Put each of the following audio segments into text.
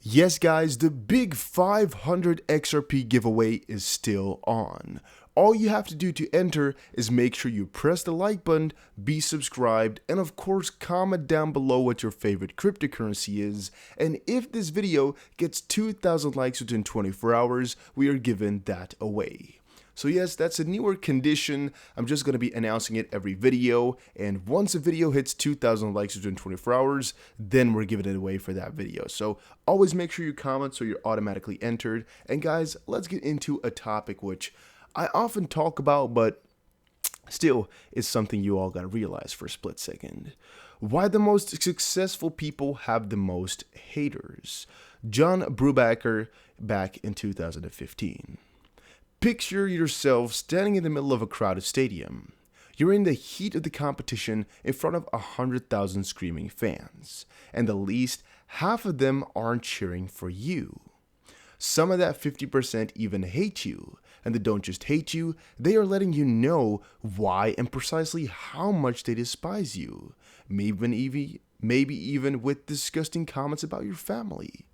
Yes, guys, the big 500 XRP giveaway is still on. All you have to do to enter is make sure you press the like button, be subscribed, and of course comment down below what your favorite cryptocurrency is. And if this video gets 2,000 likes within 24 hours, we are giving that away. So yes, that's a newer condition. I'm just going to be announcing it every video, and once a video hits 2,000 likes within 24 hours, then we're giving it away for that video. So always make sure you comment so you're automatically entered. And guys, let's get into a topic which I often talk about, but still is something you all got to realize for a split second. Why the most successful people have the most haters. John Brubaker back in 2015. Picture yourself standing in the middle of a crowded stadium. You're in the heat of the competition in front of 100,000 screaming fans, and at least half of them aren't cheering for you. Some of that 50% even hate you, and they don't just hate you, they are letting you know why and precisely how much they despise you, maybe even with disgusting comments about your family.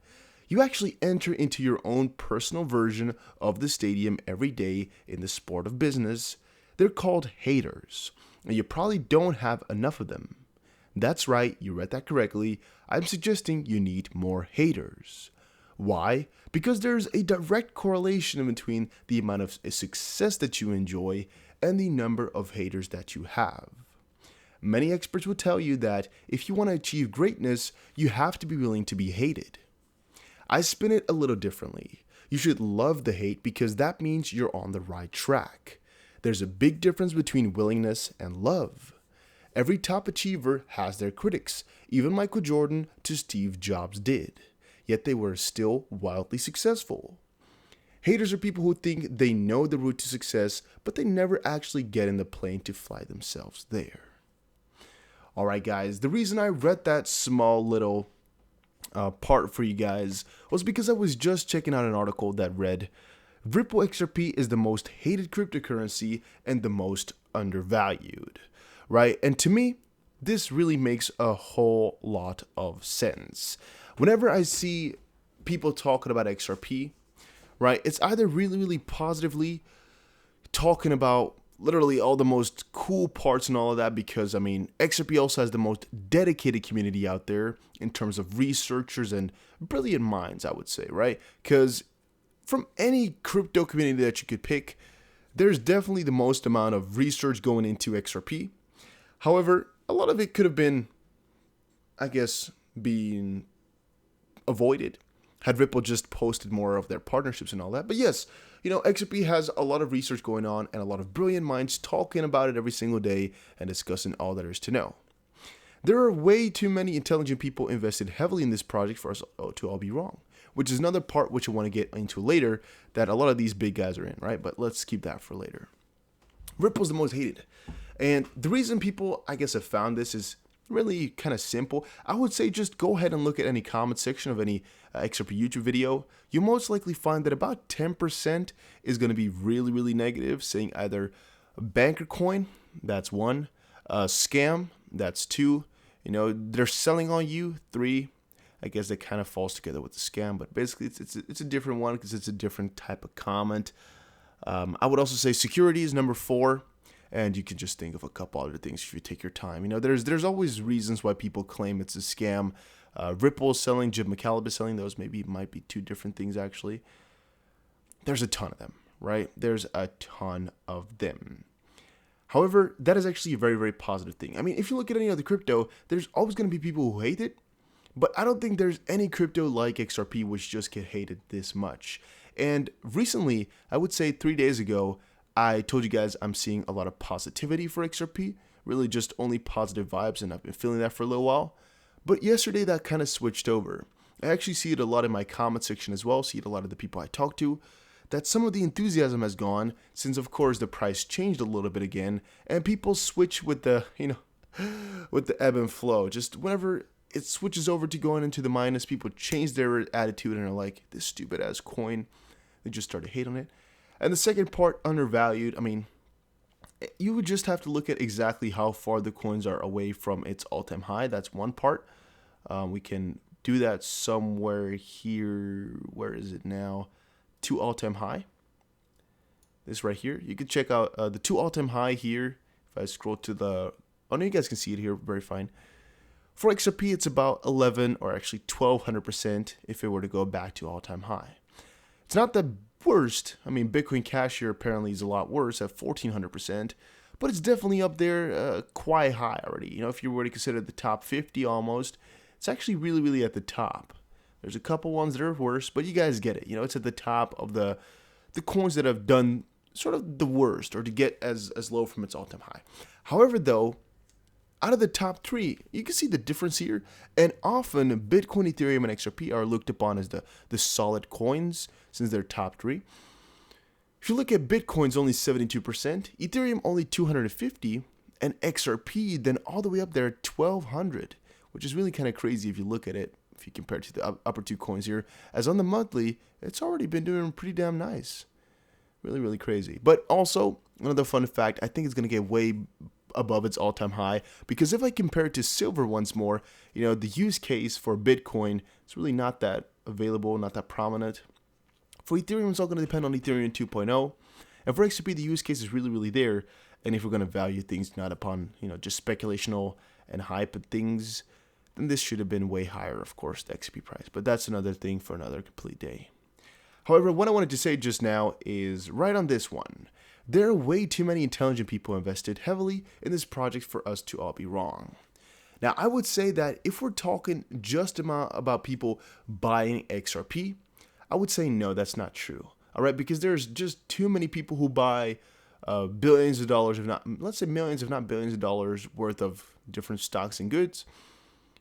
You actually enter into your own personal version of the stadium every day in the sport of business. They're called haters, and you probably don't have enough of them. That's right, you read that correctly. I'm suggesting you need more haters. Why? Because there's a direct correlation between the amount of success that you enjoy and the number of haters that you have. Many experts will tell you that if you want to achieve greatness, you have to be willing to be hated. I spin it a little differently. You should love the hate because that means you're on the right track. There's a big difference between willingness and love. Every top achiever has their critics. Even Michael Jordan to Steve Jobs did. Yet they were still wildly successful. Haters are people who think they know the route to success, but they never actually get in the plane to fly themselves there. Alright guys, the reason I read that small little part for you guys was because I was just checking out an article that read Ripple XRP is the most hated cryptocurrency and the most undervalued, right? And to me, this really makes a whole lot of sense. Whenever I see people talking about XRP, right, it's either really positively talking about literally all the most cool parts and all of that, because I mean XRP also has the most dedicated community out there in terms of researchers and brilliant minds, I would say, right? Because from any crypto community that you could pick, there's definitely the most amount of research going into XRP. However, a lot of it could have been, I guess, being avoided had Ripple just posted more of their partnerships and all that. But yes, XRP has a lot of research going on and a lot of brilliant minds talking about it every single day and discussing all there is to know. There are way too many intelligent people invested heavily in this project for us to all be wrong, which is another part which I want to get into later that a lot of these big guys are in, right? But let's keep that for later. Ripple's the most hated. And the reason people, I guess, have found this is really kind of simple. I would say just go ahead and look at any comment section of any XRP YouTube video. You'll most likely find that about 10% is going to be really negative, saying either banker coin, that's one, scam, that's two, they're selling on you, three. I guess that kind of falls together with the scam, but basically it's a different one because it's a different type of comment. I would also say security is number four. And you can just think of a couple other things if you take your time. There's always reasons why people claim it's a scam. Ripple selling, Jim McCaleb is selling. Those might be two different things, actually. There's a ton of them, right? There's a ton of them. However, that is actually a very positive thing. I mean, if you look at any other crypto, there's always going to be people who hate it. But I don't think there's any crypto like XRP which just get hated this much. And recently, I would say 3 days ago, I told you guys I'm seeing a lot of positivity for XRP, really just only positive vibes, and I've been feeling that for a little while. But yesterday that kind of switched over. I actually see it a lot in my comment section as well, see it a lot of the people I talk to, that some of the enthusiasm has gone since of course the price changed a little bit again, and people switch with the, with the ebb and flow. Just whenever it switches over to going into the minus, people change their attitude and are like, this stupid ass coin. They just start to hate on it. And the second part, undervalued, I mean, you would just have to look at exactly how far the coins are away from its all-time high. That's one part. We can do that somewhere here. Where is it now? 2 all-time high. This right here. You can check out the 2 all-time high here. If I scroll to the... Oh, no, you guys can see it here. Very fine. For XRP, it's about 11 or actually 1,200% if it were to go back to all-time high. It's not the worst. I mean, Bitcoin Cash here apparently is a lot worse at 1,400%, but it's definitely up there quite high already. You know, if you were to consider the top 50 almost, it's actually really, really at the top. There's a couple ones that are worse, but you guys get it. You know, it's at the top of the coins that have done sort of the worst or to get as low from its all-time high. However, though, out of the top 3, you can see the difference here. And often, Bitcoin, Ethereum, and XRP are looked upon as the solid coins since they're top 3. If you look at Bitcoin's only 72%, Ethereum only 250, and XRP then all the way up there at 1,200, which is really kind of crazy if you look at it, if you compare it to the upper 2 coins here. As on the monthly, it's already been doing pretty damn nice. Really, really crazy. But also, another fun fact, I think it's going to get way above its all-time high, because if I compare it to silver once more, you know, the use case for Bitcoin is really not that available, not that prominent. For Ethereum, it's all going to depend on Ethereum 2.0, and for XRP, the use case is really, really there. And if we're going to value things not upon, you know, just speculational and hype and things, then this should have been way higher, of course, the XRP price. But that's another thing for another complete day. However, what I wanted to say just now is right on this one. There are way too many intelligent people invested heavily in this project for us to all be wrong. Now, I would say that if we're talking just about people buying XRP, I would say no, that's not true. All right, because there's just too many people who buy billions of dollars, if not, let's say millions, if not billions of dollars worth of different stocks and goods,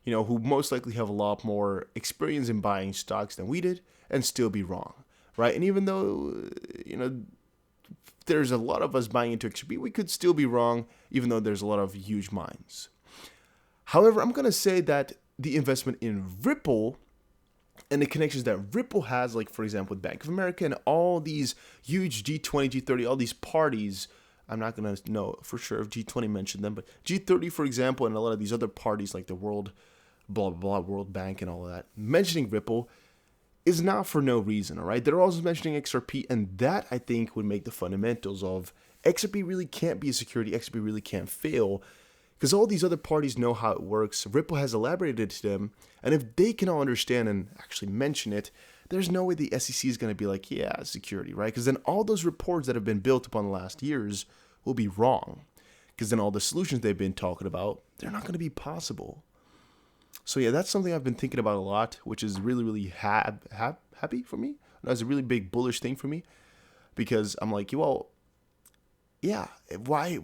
you know, who most likely have a lot more experience in buying stocks than we did and still be wrong, right? And even though, you know, there's a lot of us buying into XRP, we could still be wrong, even though there's a lot of huge minds. However, I'm going to say that the investment in Ripple and the connections that Ripple has, like, for example, with Bank of America and all these huge G20, G30, all these parties, I'm not going to know for sure if G20 mentioned them, but G30, for example, and a lot of these other parties like the World, blah, blah, blah, World Bank and all of that, mentioning Ripple is not for no reason, all right? They're also mentioning XRP, and that, I think, would make the fundamentals of XRP really can't be a security, XRP really can't fail, because all these other parties know how it works. Ripple has elaborated to them, and if they can all understand and actually mention it, there's no way the SEC is going to be like, yeah, security, right? Because then all those reports that have been built upon the last years will be wrong, because then all the solutions they've been talking about, they're not going to be possible. So yeah, that's something I've been thinking about a lot, which is really, really happy for me. That's a really big bullish thing for me, because I'm like, well, yeah, why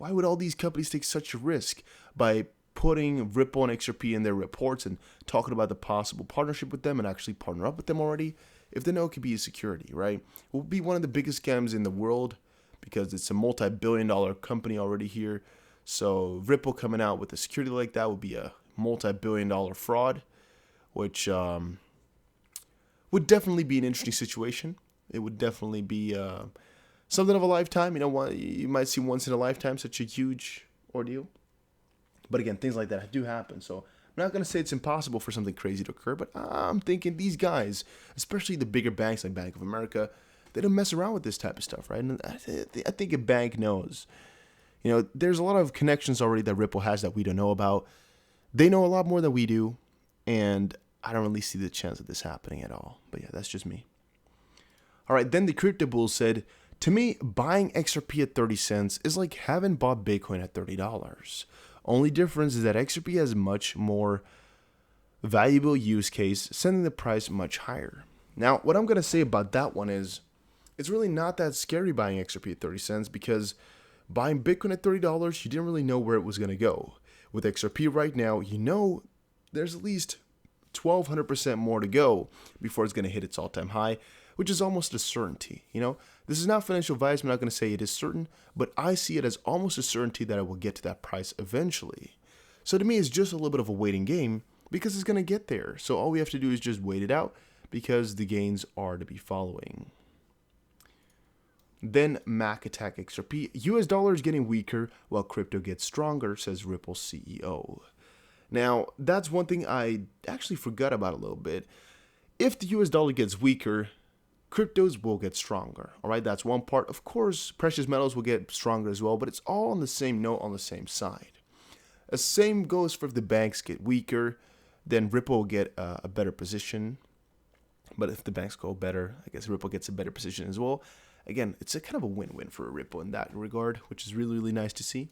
would all these companies take such a risk by putting Ripple and XRP in their reports and talking about the possible partnership with them and actually partner up with them already, if they know it could be a security, right? It will be one of the biggest scams in the world because it's a multi-billion-dollar company already here. So Ripple coming out with a security like that would be a multi-billion-dollar fraud, which would definitely be an interesting situation. It would definitely be something of a lifetime. You know, you might see once in a lifetime such a huge ordeal. But again, things like that do happen. So I'm not going to say it's impossible for something crazy to occur, but I'm thinking these guys, especially the bigger banks like Bank of America, they don't mess around with this type of stuff, right? And I think a bank knows. You know, there's a lot of connections already that Ripple has that we don't know about. They know a lot more than we do, and I don't really see the chance of this happening at all. But yeah, that's just me. All right, then the Crypto Bull said, to me, buying XRP at 30 cents is like having bought Bitcoin at $30. Only difference is that XRP has much more valuable use case, sending the price much higher. Now, what I'm going to say about that one is, it's really not that scary buying XRP at 30 cents because buying Bitcoin at $30, you didn't really know where it was going to go. With XRP right now, you know there's at least 1,200% more to go before it's going to hit its all-time high, which is almost a certainty. You know, this is not financial advice. I'm not going to say it is certain, but I see it as almost a certainty that it will get to that price eventually. So to me, it's just a little bit of a waiting game because it's going to get there. So all we have to do is just wait it out because the gains are to be following. Then Mac attack XRP. US dollar is getting weaker while crypto gets stronger, says Ripple's CEO. Now, that's one thing I actually forgot about a little bit. If the US dollar gets weaker, cryptos will get stronger. All right, that's one part. Of course, precious metals will get stronger as well, but it's all on the same note, on the same side. The same goes for if the banks get weaker, then Ripple will get a better position. But if the banks go better, I guess Ripple gets a better position as well. Again, it's a kind of a win-win for Ripple in that regard, which is really, really nice to see.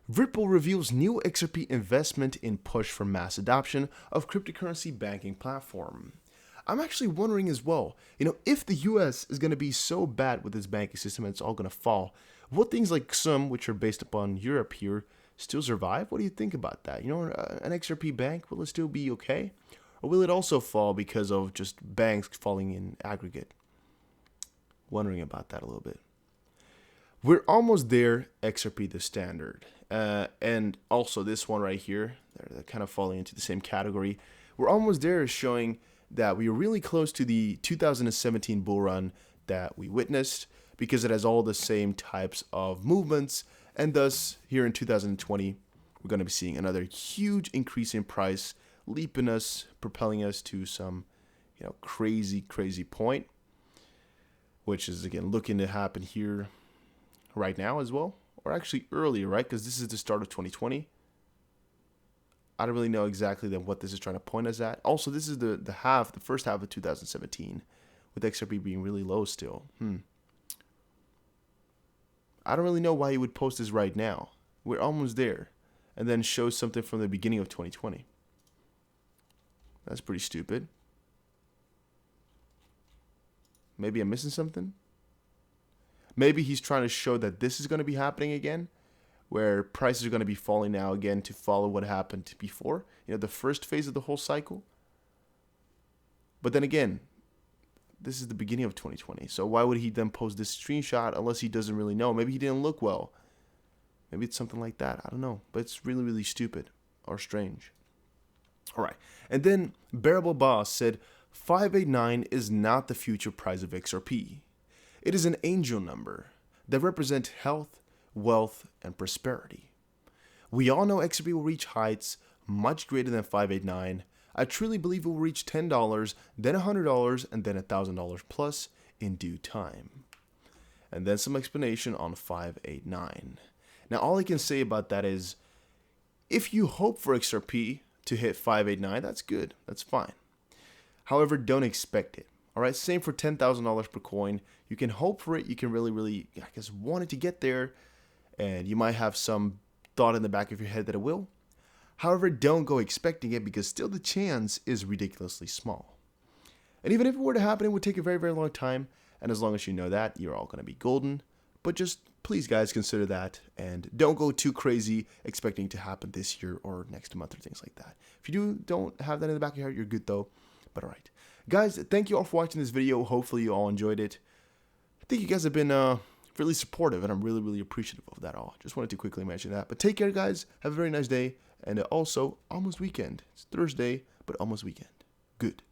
Ripple reveals new XRP investment in push for mass adoption of cryptocurrency banking platform. I'm actually wondering as well, if the US is going to be so bad with its banking system and it's all going to fall, will things like some, which are based upon Europe here, still survive? What do you think about that? An XRP bank, will it still be okay? Or will it also fall because of just banks falling in aggregate? Wondering about that a little bit. We're almost there, XRP the standard. And also this one right here, they're kind of falling into the same category. We're almost there, showing that we are really close to the 2017 bull run that we witnessed, because it has all the same types of movements. And thus, here in 2020, we're going to be seeing another huge increase in price, leaping us, propelling us to some, crazy point, which is, again, looking to happen here right now as well, or actually earlier, right? Because this is the start of 2020. I don't really know exactly then what this is trying to point us at. Also, this is the first half of 2017, with XRP being really low still. I don't really know why he would post this right now. We're almost there, and then show something from the beginning of 2020. That's pretty stupid. Maybe I'm missing something. Maybe he's trying to show that this is going to be happening again, where prices are going to be falling now again to follow what happened before, the first phase of the whole cycle. But then again, this is the beginning of 2020. So why would he then post this screenshot unless he doesn't really know? Maybe he didn't look well. Maybe it's something like that. I don't know. But it's really, really stupid or strange. All right. And then Bearable Boss said, 589 is not the future price of XRP. It is an angel number that represents health, wealth, and prosperity. We all know XRP will reach heights much greater than 589. I truly believe it will reach $10, then $100, and then $1,000 plus in due time. And then some explanation on 589. Now, all I can say about that is, if you hope for XRP to hit 589, that's good. That's fine. However, don't expect it. All right, same for $10,000 per coin. You can hope for it. You can really, want it to get there. And you might have some thought in the back of your head that it will. However, don't go expecting it, because still the chance is ridiculously small. And even if it were to happen, it would take a very, very long time. And as long as you know that, you're all going to be golden. But just please, guys, consider that. And don't go too crazy expecting it to happen this year or next month or things like that. If you don't have that in the back of your head, you're good though. But all right. Guys, thank you all for watching this video. Hopefully you all enjoyed it. I think you guys have been really supportive, and I'm really, really appreciative of that all. Just wanted to quickly mention that. But take care, guys. Have a very nice day. And also, almost weekend. It's Thursday, but almost weekend. Good.